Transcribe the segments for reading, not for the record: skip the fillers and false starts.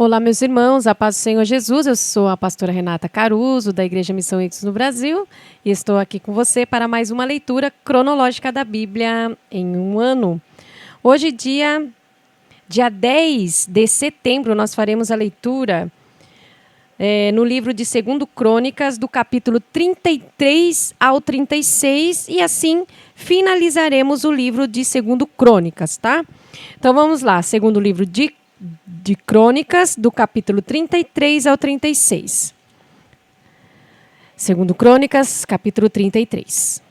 Olá, meus irmãos, a paz do Senhor Jesus. Eu sou a pastora Renata Caruso, da Igreja Missão Ixos no Brasil, e estou aqui com você para mais uma leitura cronológica da Bíblia em um ano. Hoje, dia 10 de setembro, nós faremos a leitura no livro de 2 Crônicas, do capítulo 33 ao 36, e assim finalizaremos o livro de 2 Crônicas, tá? Então vamos lá, segundo livro de Crônicas, do capítulo 33 ao 36. 2 Crônicas, capítulo 33.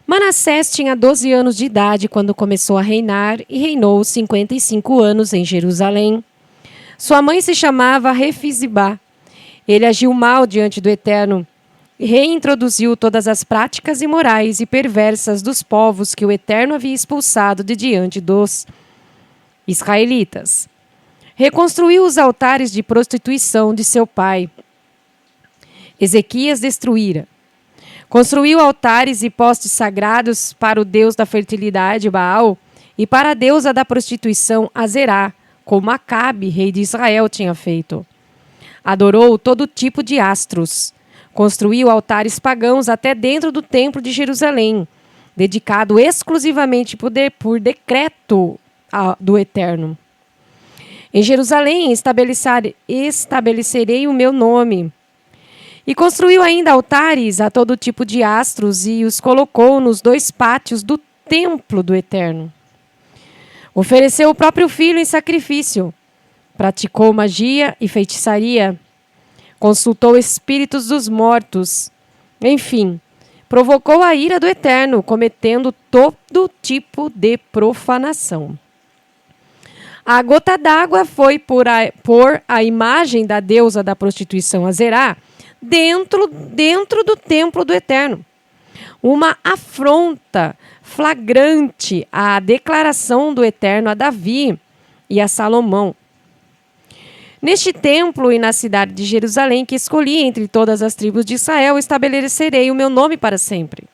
Manassés tinha 12 anos de idade quando começou a reinar e reinou 55 anos em Jerusalém. Sua mãe se chamava Refizibá. Ele agiu mal diante do Eterno e reintroduziu todas as práticas imorais e perversas dos povos que o Eterno havia expulsado de diante dos israelitas. Reconstruiu os altares de prostituição de seu pai. Ezequias destruíra. Construiu altares e postes sagrados para o deus da fertilidade, Baal, e para a deusa da prostituição, Azerá, como Acabe, rei de Israel, tinha feito. Adorou todo tipo de astros. Construiu altares pagãos até dentro do templo de Jerusalém, dedicado exclusivamente por decreto do Eterno. Em Jerusalém estabelecerei o meu nome. E construiu ainda altares a todo tipo de astros e os colocou nos 2 pátios do templo do Eterno. Ofereceu o próprio filho em sacrifício. Praticou magia e feitiçaria. Consultou espíritos dos mortos. Enfim, provocou a ira do Eterno, cometendo todo tipo de profanação. A gota d'água foi pôr a imagem da deusa da prostituição Azerá dentro do templo do Eterno. Uma afronta flagrante à declaração do Eterno a Davi e a Salomão. Neste templo e na cidade de Jerusalém, que escolhi entre todas as tribos de Israel, estabelecerei o meu nome para sempre.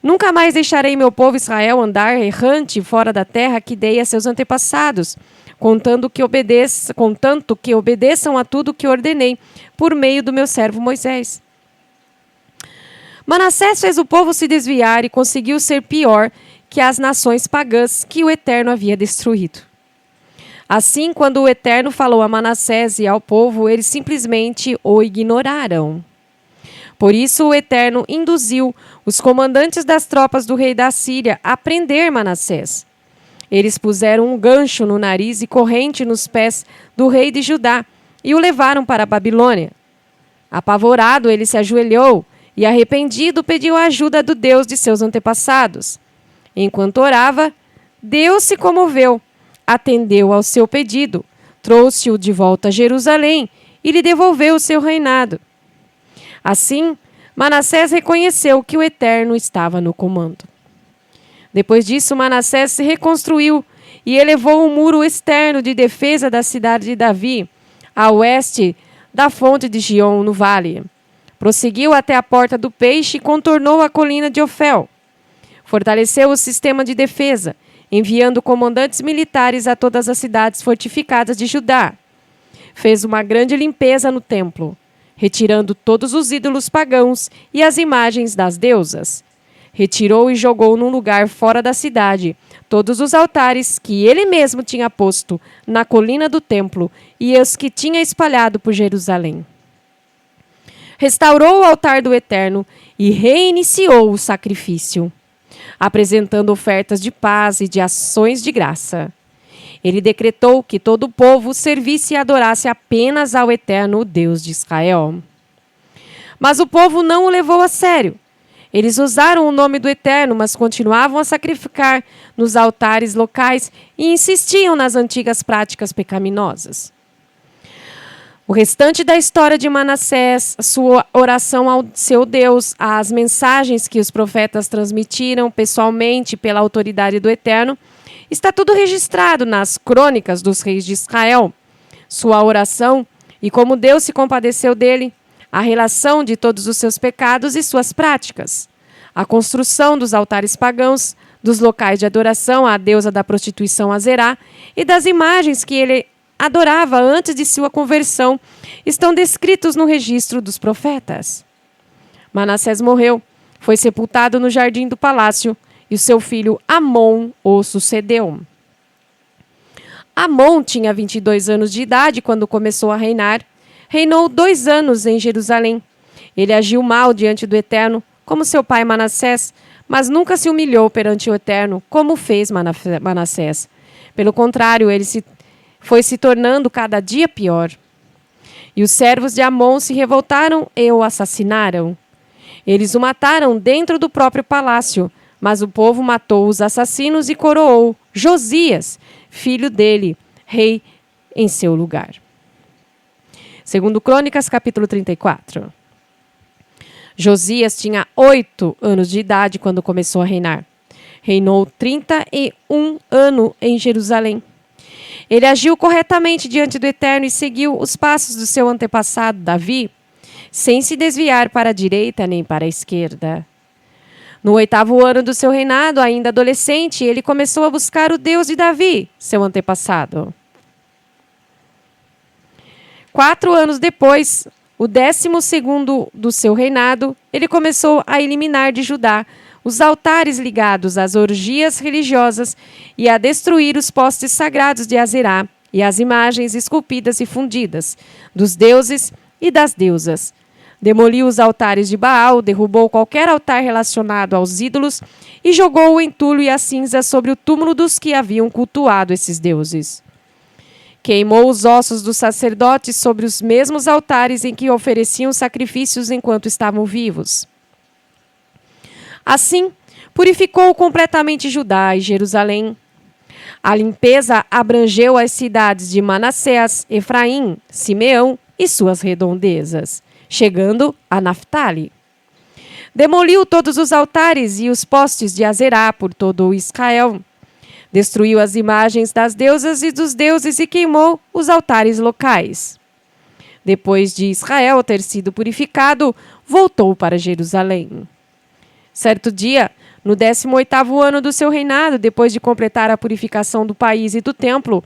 Nunca mais deixarei meu povo Israel andar errante fora da terra que dei a seus antepassados, contanto que obedeçam a tudo que ordenei por meio do meu servo Moisés. Manassés fez o povo se desviar e conseguiu ser pior que as nações pagãs que o Eterno havia destruído. Assim, quando o Eterno falou a Manassés e ao povo, eles simplesmente o ignoraram. Por isso o Eterno induziu os comandantes das tropas do rei da Síria a prender Manassés. Eles puseram um gancho no nariz e corrente nos pés do rei de Judá e o levaram para a Babilônia. Apavorado, ele se ajoelhou e, arrependido, pediu a ajuda do Deus de seus antepassados. Enquanto orava, Deus se comoveu, atendeu ao seu pedido, trouxe-o de volta a Jerusalém e lhe devolveu o seu reinado. Assim, Manassés reconheceu que o Eterno estava no comando. Depois disso, Manassés se reconstruiu e elevou o muro externo de defesa da cidade de Davi, a oeste da fonte de Gion, no vale. Prosseguiu até a porta do peixe e contornou a colina de Ofel. Fortaleceu o sistema de defesa, enviando comandantes militares a todas as cidades fortificadas de Judá. Fez uma grande limpeza no templo, retirando todos os ídolos pagãos e as imagens das deusas. Retirou e jogou num lugar fora da cidade todos os altares que ele mesmo tinha posto na colina do templo e os que tinha espalhado por Jerusalém. Restaurou o altar do Eterno e reiniciou o sacrifício, apresentando ofertas de paz e de ações de graça. Ele decretou que todo o povo servisse e adorasse apenas ao Eterno, o Deus de Israel. Mas o povo não o levou a sério. Eles usaram o nome do Eterno, mas continuavam a sacrificar nos altares locais e insistiam nas antigas práticas pecaminosas. O restante da história de Manassés, sua oração ao seu Deus, as mensagens que os profetas transmitiram pessoalmente pela autoridade do Eterno, está tudo registrado nas crônicas dos reis de Israel. Sua oração e como Deus se compadeceu dele, a relação de todos os seus pecados e suas práticas, a construção dos altares pagãos, dos locais de adoração à deusa da prostituição Azerá e das imagens que ele adorava antes de sua conversão estão descritos no registro dos profetas. Manassés morreu, foi sepultado no jardim do palácio e o seu filho Amon o sucedeu. Amon tinha 22 anos de idade quando começou a reinar. Reinou 2 anos em Jerusalém. Ele agiu mal diante do Eterno, como seu pai Manassés, mas nunca se humilhou perante o Eterno, como fez Manassés. Pelo contrário, ele foi se tornando cada dia pior. E os servos de Amon se revoltaram e o assassinaram. Eles o mataram dentro do próprio palácio, mas o povo matou os assassinos e coroou Josias, filho dele, rei em seu lugar. Segundo Crônicas, capítulo 34. Josias tinha 8 anos de idade quando começou a reinar. Reinou 31 anos em Jerusalém. Ele agiu corretamente diante do Eterno e seguiu os passos do seu antepassado Davi, sem se desviar para a direita nem para a esquerda. No 8º ano do seu reinado, ainda adolescente, ele começou a buscar o Deus de Davi, seu antepassado. 4 anos depois, o 12º do seu reinado, ele começou a eliminar de Judá os altares ligados às orgias religiosas e a destruir os postes sagrados de Azerá e as imagens esculpidas e fundidas dos deuses e das deusas. Demoliu os altares de Baal, derrubou qualquer altar relacionado aos ídolos e jogou o entulho e a cinza sobre o túmulo dos que haviam cultuado esses deuses. Queimou os ossos dos sacerdotes sobre os mesmos altares em que ofereciam sacrifícios enquanto estavam vivos. Assim, purificou completamente Judá e Jerusalém. A limpeza abrangeu as cidades de Manassés, Efraim, Simeão e suas redondezas, chegando a Naftali. Demoliu todos os altares e os postes de Azerá por todo o Israel. Destruiu as imagens das deusas e dos deuses e queimou os altares locais. Depois de Israel ter sido purificado, voltou para Jerusalém. Certo dia, no 18º ano do seu reinado, depois de completar a purificação do país e do templo,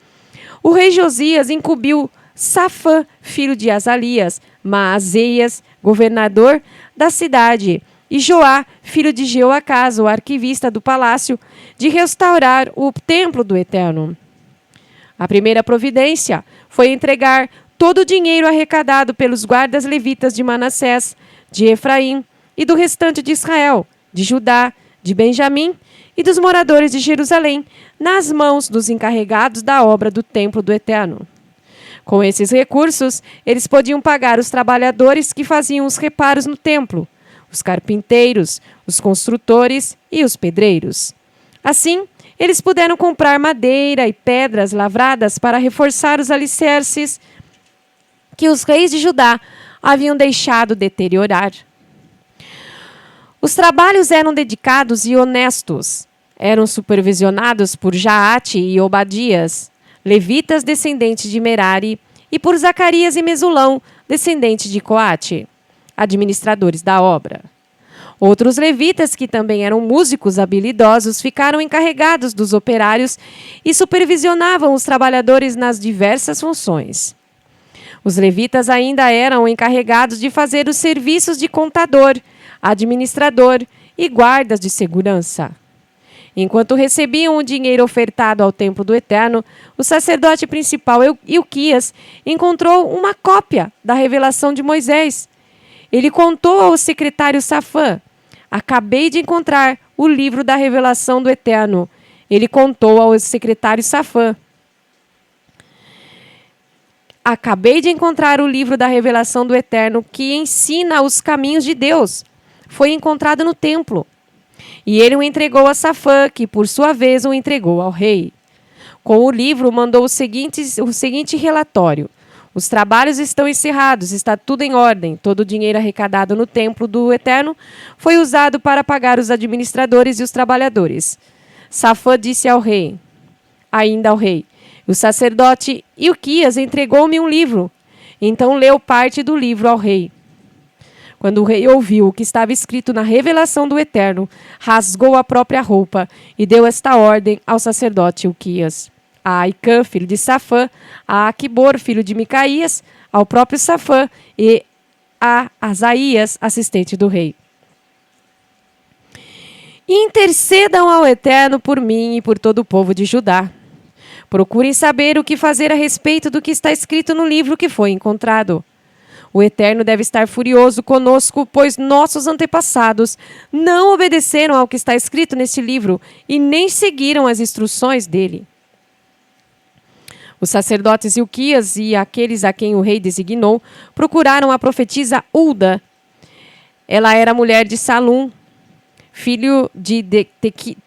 o rei Josias incumbiu Safã, filho de Azalias, Maazéias, governador da cidade, e Joá, filho de Jeoacás, o arquivista do palácio, de restaurar o templo do Eterno. A primeira providência foi entregar todo o dinheiro arrecadado pelos guardas levitas de Manassés, de Efraim e do restante de Israel, de Judá, de Benjamim e dos moradores de Jerusalém, nas mãos dos encarregados da obra do templo do Eterno. Com esses recursos, eles podiam pagar os trabalhadores que faziam os reparos no templo, os carpinteiros, os construtores e os pedreiros. Assim, eles puderam comprar madeira e pedras lavradas para reforçar os alicerces que os reis de Judá haviam deixado deteriorar. Os trabalhos eram dedicados e honestos. Eram supervisionados por Jaate e Obadias, levitas descendentes de Merari, e por Zacarias e Mesulão, descendentes de Coate, administradores da obra. Outros levitas, que também eram músicos habilidosos, ficaram encarregados dos operários e supervisionavam os trabalhadores nas diversas funções. Os levitas ainda eram encarregados de fazer os serviços de contador, administrador e guardas de segurança. Enquanto recebiam o dinheiro ofertado ao templo do Eterno, o sacerdote principal Ilquias encontrou uma cópia da revelação de Moisés. Ele contou ao secretário Safã: "Acabei de encontrar o livro da revelação do Eterno." Ele contou ao secretário Safã: "Acabei de encontrar o livro da revelação do Eterno que ensina os caminhos de Deus. Foi encontrado no templo." E ele o entregou a Safã, que por sua vez o entregou ao rei. Com o livro mandou o seguinte relatório: "Os trabalhos estão encerrados, está tudo em ordem. Todo o dinheiro arrecadado no templo do Eterno foi usado para pagar os administradores e os trabalhadores." Safã disse ao rei, ainda ao rei: "O sacerdote Ilquias entregou-me um livro." Então leu parte do livro ao rei. Quando o rei ouviu o que estava escrito na revelação do Eterno, rasgou a própria roupa e deu esta ordem ao sacerdote Ilquias: a Aicã, filho de Safã, a Aquibor, filho de Micaías, ao próprio Safã e a Asaías, assistente do rei. Intercedam ao Eterno por mim e por todo o povo de Judá. Procurem saber o que fazer a respeito do que está escrito no livro que foi encontrado. O Eterno deve estar furioso conosco, pois nossos antepassados não obedeceram ao que está escrito neste livro e nem seguiram as instruções dele. Os sacerdotes Ilquias e aqueles a quem o rei designou procuraram a profetisa Hulda. Ela era mulher de Salum, filho de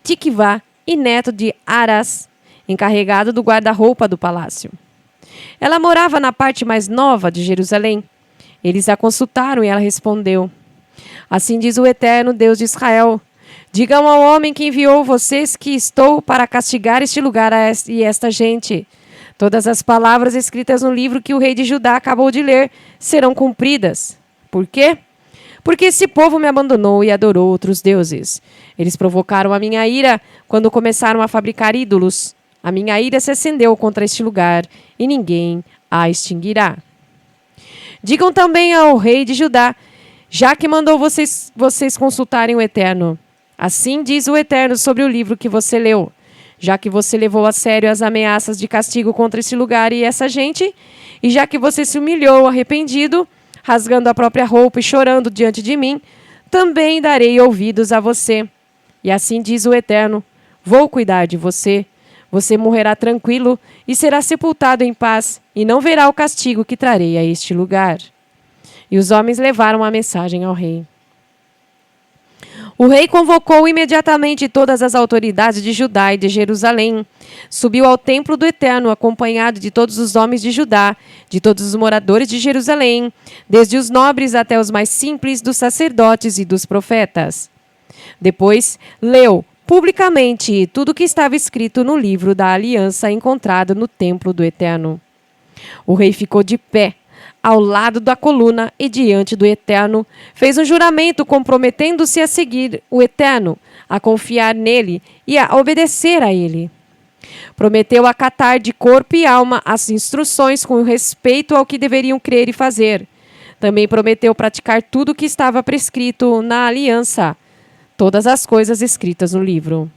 Tikvá e neto de Aras, encarregado do guarda-roupa do palácio. Ela morava na parte mais nova de Jerusalém. Eles a consultaram e ela respondeu: Assim diz o Eterno, Deus de Israel: Digam ao homem que enviou vocês que estou para castigar este lugar e esta gente. Todas as palavras escritas no livro que o rei de Judá acabou de ler serão cumpridas. Por quê? Porque esse povo me abandonou e adorou outros deuses. Eles provocaram a minha ira quando começaram a fabricar ídolos. A minha ira se acendeu contra este lugar e ninguém a extinguirá. Digam também ao rei de Judá, já que mandou vocês consultarem o Eterno. Assim diz o Eterno sobre o livro que você leu. Já que você levou a sério as ameaças de castigo contra esse lugar e essa gente, e já que você se humilhou arrependido, rasgando a própria roupa e chorando diante de mim, também darei ouvidos a você. E assim diz o Eterno, vou cuidar de você. Você morrerá tranquilo e será sepultado em paz, e não verá o castigo que trarei a este lugar. E os homens levaram a mensagem ao rei. O rei convocou imediatamente todas as autoridades de Judá e de Jerusalém. Subiu ao templo do Eterno, acompanhado de todos os homens de Judá, de todos os moradores de Jerusalém, desde os nobres até os mais simples, dos sacerdotes e dos profetas. Depois, leu publicamente tudo o que estava escrito no livro da aliança encontrado no templo do Eterno. O rei ficou de pé, ao lado da coluna e diante do Eterno, fez um juramento comprometendo-se a seguir o Eterno, a confiar nele e a obedecer a ele. Prometeu acatar de corpo e alma as instruções com respeito ao que deveriam crer e fazer. Também prometeu praticar tudo o que estava prescrito na aliança, todas as coisas escritas no livro.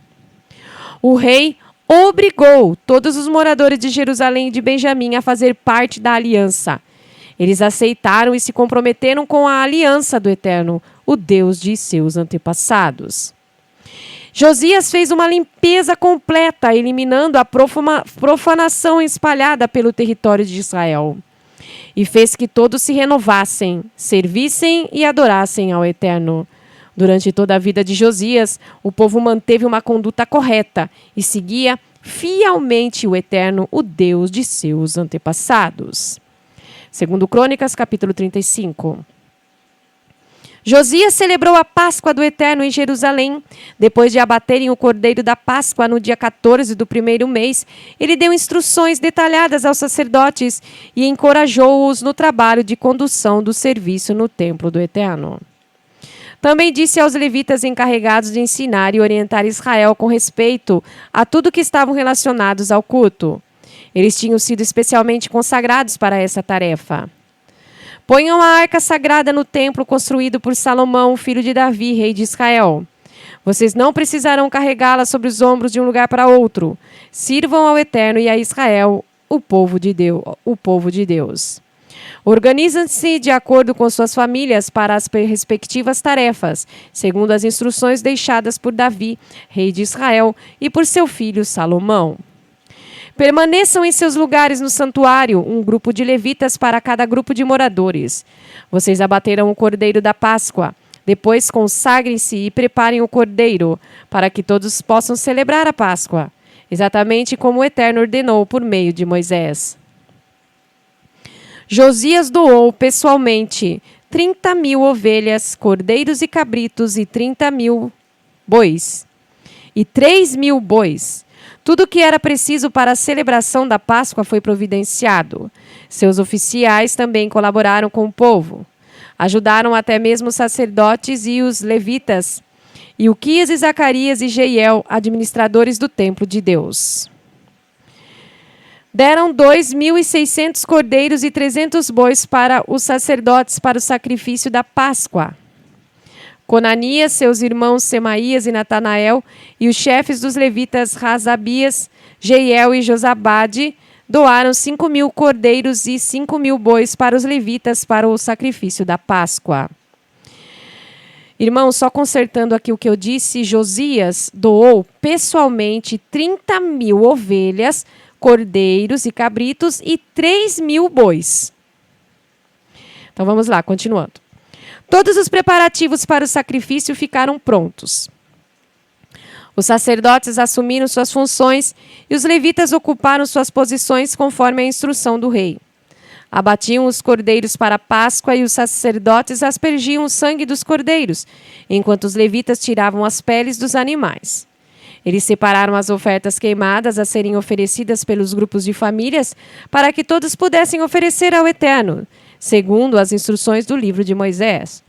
O rei obrigou todos os moradores de Jerusalém e de Benjamim a fazer parte da aliança. Eles aceitaram e se comprometeram com a aliança do Eterno, o Deus de seus antepassados. Josias fez uma limpeza completa, eliminando a profanação espalhada pelo território de Israel. E fez que todos se renovassem, servissem e adorassem ao Eterno. Durante toda a vida de Josias, o povo manteve uma conduta correta e seguia fielmente o Eterno, o Deus de seus antepassados. Segundo Crônicas, capítulo 35. Josias celebrou a Páscoa do Eterno em Jerusalém. Depois de abaterem o cordeiro da Páscoa no dia 14 do primeiro mês, ele deu instruções detalhadas aos sacerdotes e encorajou-os no trabalho de condução do serviço no templo do Eterno. Também disse aos levitas encarregados de ensinar e orientar Israel com respeito a tudo que estavam relacionados ao culto. Eles tinham sido especialmente consagrados para essa tarefa. Ponham a arca sagrada no templo construído por Salomão, filho de Davi, rei de Israel. Vocês não precisarão carregá-la sobre os ombros de um lugar para outro. Sirvam ao Eterno e a Israel, o povo de Deus. Organizem-se de acordo com suas famílias para as respectivas tarefas, segundo as instruções deixadas por Davi, rei de Israel, e por seu filho Salomão. Permaneçam em seus lugares no santuário, um grupo de levitas para cada grupo de moradores. Vocês abaterão o cordeiro da Páscoa. Depois consagrem-se e preparem o cordeiro, para que todos possam celebrar a Páscoa, exatamente como o Eterno ordenou por meio de Moisés. Josias doou pessoalmente 30.000 ovelhas, cordeiros e cabritos e 30.000 bois. E 3.000 bois. Tudo o que era preciso para a celebração da Páscoa foi providenciado. Seus oficiais também colaboraram com o povo. Ajudaram até mesmo os sacerdotes e os levitas, Ilquias e Zacarias e Jeiel, administradores do templo de Deus. Deram 2.600 cordeiros e 300 bois para os sacerdotes para o sacrifício da Páscoa. Conanias, seus irmãos Semaías e Natanael e os chefes dos levitas Razabias, Jeiel e Josabade doaram 5.000 cordeiros e 5.000 bois para os levitas para o sacrifício da Páscoa. Irmãos, só consertando aqui o que eu disse, Josias doou pessoalmente 30.000 ovelhas, cordeiros e cabritos e 3.000 bois. Então vamos lá, continuando. Todos os preparativos para o sacrifício ficaram prontos. Os sacerdotes assumiram suas funções e os levitas ocuparam suas posições conforme a instrução do rei. Abatiam os cordeiros para a Páscoa e os sacerdotes aspergiam o sangue dos cordeiros, enquanto os levitas tiravam as peles dos animais. Eles separaram as ofertas queimadas a serem oferecidas pelos grupos de famílias para que todos pudessem oferecer ao Eterno, segundo as instruções do livro de Moisés.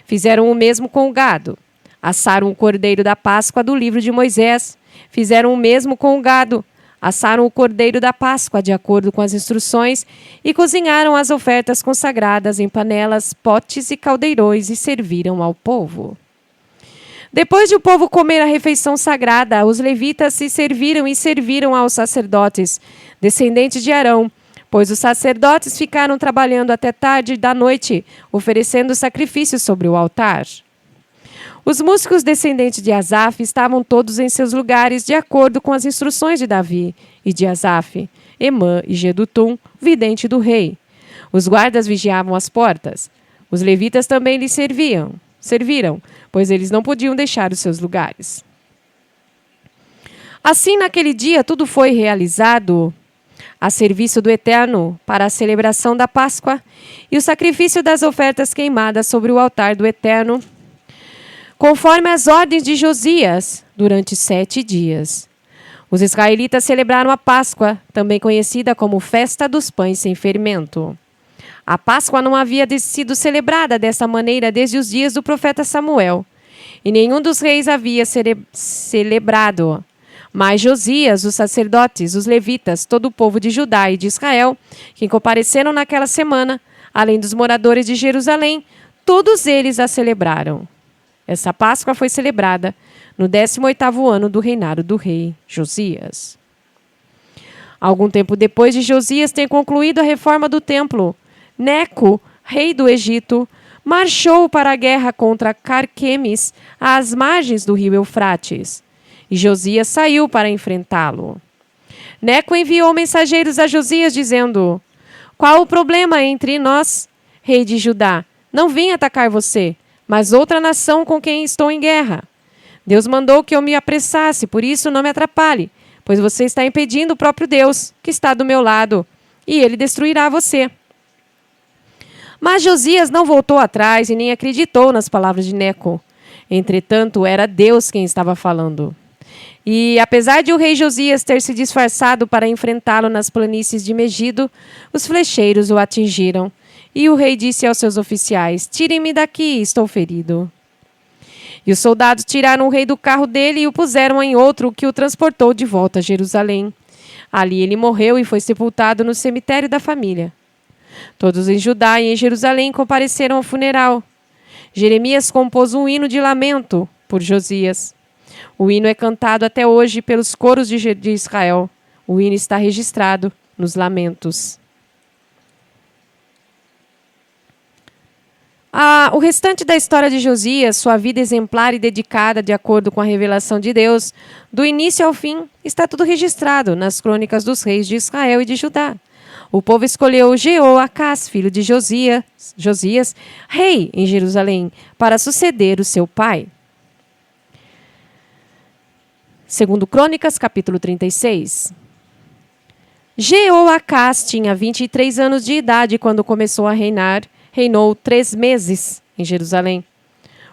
Fizeram o mesmo com o gado. Assaram o cordeiro da Páscoa do livro de Moisés. Fizeram o mesmo com o gado. Assaram o cordeiro da Páscoa de acordo com as instruções e cozinharam as ofertas consagradas em panelas, potes e caldeirões e serviram ao povo. Depois de o povo comer a refeição sagrada, os levitas se serviram e serviram aos sacerdotes, descendentes de Arão, pois os sacerdotes ficaram trabalhando até tarde da noite, oferecendo sacrifícios sobre o altar. Os músicos descendentes de Asaf estavam todos em seus lugares de acordo com as instruções de Davi e de Asaf, Emã e Gedutum, vidente do rei. Os guardas vigiavam as portas. Os levitas também lhes serviram, pois eles não podiam deixar os seus lugares. Assim, naquele dia, tudo foi realizado a serviço do Eterno para a celebração da Páscoa e o sacrifício das ofertas queimadas sobre o altar do Eterno, conforme as ordens de Josias, durante 7 dias. Os israelitas celebraram a Páscoa, também conhecida como Festa dos Pães Sem Fermento. A Páscoa não havia sido celebrada dessa maneira desde os dias do profeta Samuel, e nenhum dos reis havia celebrado. Mas Josias, os sacerdotes, os levitas, todo o povo de Judá e de Israel, que compareceram naquela semana, além dos moradores de Jerusalém, todos eles a celebraram. Essa Páscoa foi celebrada no 18º ano do reinado do rei Josias. Algum tempo depois de Josias ter concluído a reforma do templo, Neco, rei do Egito, marchou para a guerra contra Carquemes, às margens do rio Eufrates. E Josias saiu para enfrentá-lo. Neco enviou mensageiros a Josias, dizendo: Qual o problema entre nós, rei de Judá? Não vim atacar você, mas outra nação com quem estou em guerra. Deus mandou que eu me apressasse, por isso não me atrapalhe, pois você está impedindo o próprio Deus, que está do meu lado, e ele destruirá você. Mas Josias não voltou atrás e nem acreditou nas palavras de Neco. Entretanto, era Deus quem estava falando. E, apesar de o rei Josias ter se disfarçado para enfrentá-lo nas planícies de Megido, os flecheiros o atingiram. E o rei disse aos seus oficiais: Tirem-me daqui, estou ferido. E os soldados tiraram o rei do carro dele e o puseram em outro que o transportou de volta a Jerusalém. Ali ele morreu e foi sepultado no cemitério da família. Todos em Judá e em Jerusalém compareceram ao funeral. Jeremias compôs um hino de lamento por Josias. O hino é cantado até hoje pelos coros de Israel. O hino está registrado nos Lamentos. O restante da história de Josias, sua vida exemplar e dedicada de acordo com a revelação de Deus, do início ao fim, está tudo registrado nas crônicas dos reis de Israel e de Judá. O povo escolheu Jeoacás, filho de Josias, rei em Jerusalém, para suceder o seu pai. Segundo Crônicas, capítulo 36. Jeoacás tinha 23 anos de idade quando começou a reinar. Reinou 3 meses em Jerusalém.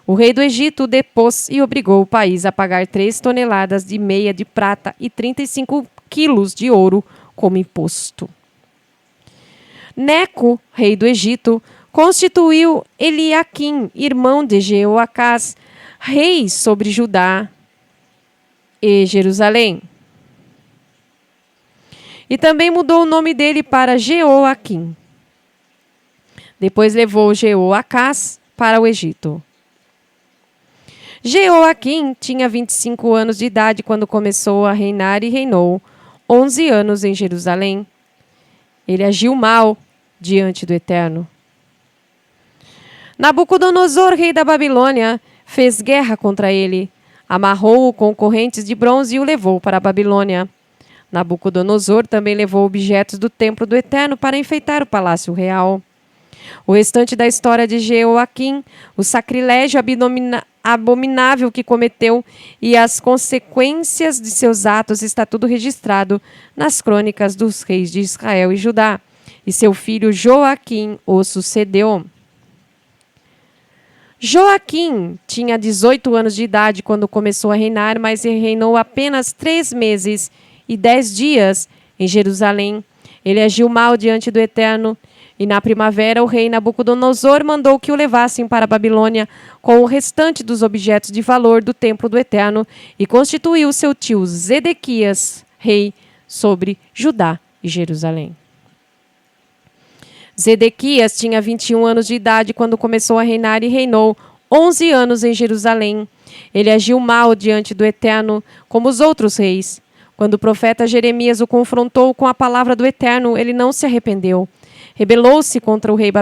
O rei do Egito o depôs e obrigou o país a pagar 3 toneladas e meia de prata e 35 quilos de ouro como imposto. Neco, rei do Egito, constituiu Eliaquim, irmão de Jeoacás, rei sobre Judá e Jerusalém. E também mudou o nome dele para Jeoaquim. Depois levou Jeoacás para o Egito. Jeoaquim tinha 25 anos de idade quando começou a reinar e reinou 11 anos em Jerusalém. Ele agiu mal diante do Eterno. Nabucodonosor, rei da Babilônia, fez guerra contra ele, amarrou-o com correntes de bronze e o levou para a Babilônia. Nabucodonosor também levou objetos do templo do Eterno para enfeitar o palácio real. O restante da história de Jeoaquim, o sacrilégio abominável que cometeu e as consequências de seus atos está tudo registrado nas crônicas dos reis de Israel e Judá. E seu filho Joaquim o sucedeu. Joaquim tinha 18 anos de idade quando começou a reinar, mas reinou apenas 3 meses e 10 dias em Jerusalém. Ele agiu mal diante do Eterno. E na primavera, o rei Nabucodonosor mandou que o levassem para a Babilônia com o restante dos objetos de valor do templo do Eterno e constituiu seu tio Zedequias, rei, sobre Judá e Jerusalém. Zedequias tinha 21 anos de idade quando começou a reinar e reinou 11 anos em Jerusalém. Ele agiu mal diante do Eterno, como os outros reis. Quando o profeta Jeremias o confrontou com a palavra do Eterno, ele não se arrependeu. Rebelou-se contra o rei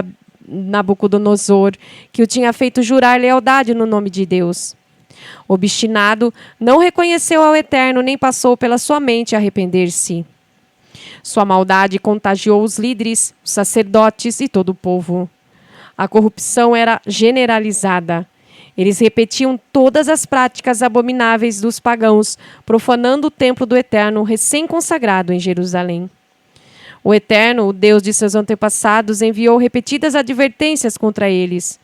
Nabucodonosor, que o tinha feito jurar lealdade no nome de Deus. Obstinado, não reconheceu ao Eterno, nem passou pela sua mente arrepender-se. Sua maldade contagiou os líderes, os sacerdotes e todo o povo. A corrupção era generalizada. Eles repetiam todas as práticas abomináveis dos pagãos, profanando o templo do Eterno recém-consagrado em Jerusalém. O Eterno, o Deus de seus antepassados, enviou repetidas advertências contra eles.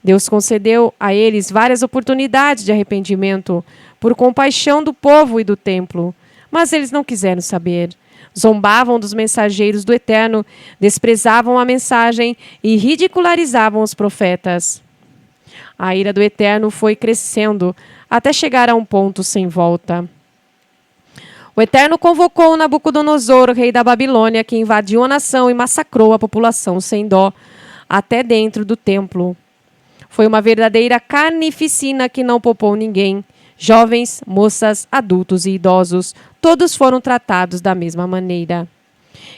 Deus concedeu a eles várias oportunidades de arrependimento, por compaixão do povo e do templo. Mas eles não quiseram saber. Zombavam dos mensageiros do Eterno, desprezavam a mensagem e ridicularizavam os profetas. A ira do Eterno foi crescendo, até chegar a um ponto sem volta. O Eterno convocou Nabucodonosor, rei da Babilônia, que invadiu a nação e massacrou a população sem dó, até dentro do templo. Foi uma verdadeira carnificina que não poupou ninguém. Jovens, moças, adultos e idosos, todos foram tratados da mesma maneira.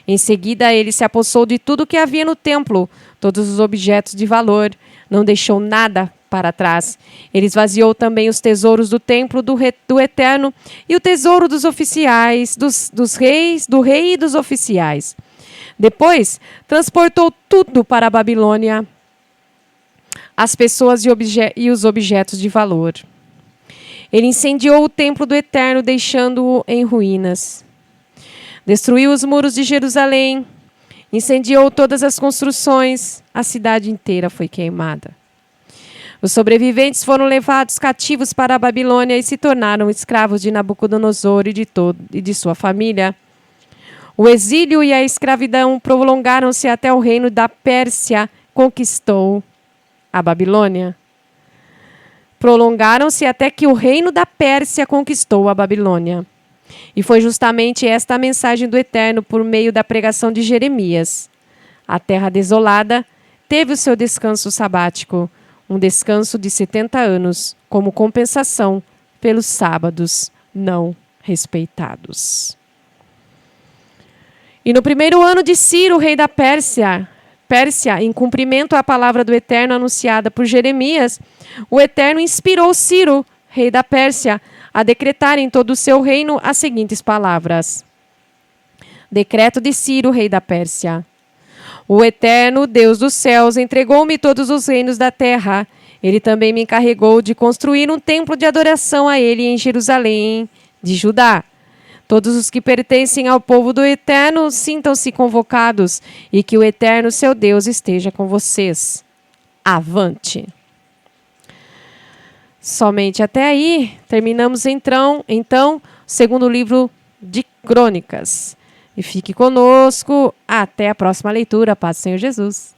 Em seguida, ele se apossou de tudo que havia no templo, todos os objetos de valor, não deixou nada para trás. Ele esvaziou também os tesouros do templo do Eterno e o tesouro dos oficiais, dos reis, do rei e dos oficiais. Depois, transportou tudo para a Babilônia, as pessoas e os objetos de valor. Ele incendiou o templo do Eterno, deixando-o em ruínas. Destruiu os muros de Jerusalém, incendiou todas as construções, a cidade inteira foi queimada. Os sobreviventes foram levados cativos para a Babilônia e se tornaram escravos de Nabucodonosor e de sua família. O exílio e a escravidão prolongaram-se até o reino da Pérsia conquistou a Babilônia. Prolongaram-se até que o reino da Pérsia conquistou a Babilônia. E foi justamente esta a mensagem do Eterno por meio da pregação de Jeremias. A terra desolada teve o seu descanso sabático, um descanso de 70 anos, como compensação pelos sábados não respeitados. E no primeiro ano de Ciro, rei da Pérsia, em cumprimento à palavra do Eterno anunciada por Jeremias, o Eterno inspirou Ciro, rei da Pérsia, a decretar em todo o seu reino as seguintes palavras. Decreto de Ciro, rei da Pérsia. O Eterno, Deus dos céus, entregou-me todos os reinos da terra. Ele também me encarregou de construir um templo de adoração a ele em Jerusalém, de Judá. Todos os que pertencem ao povo do Eterno sintam-se convocados e que o Eterno, seu Deus, esteja com vocês. Avante! Somente até aí, terminamos então o segundo livro de Crônicas. E fique conosco até a próxima leitura. Paz do Senhor Jesus.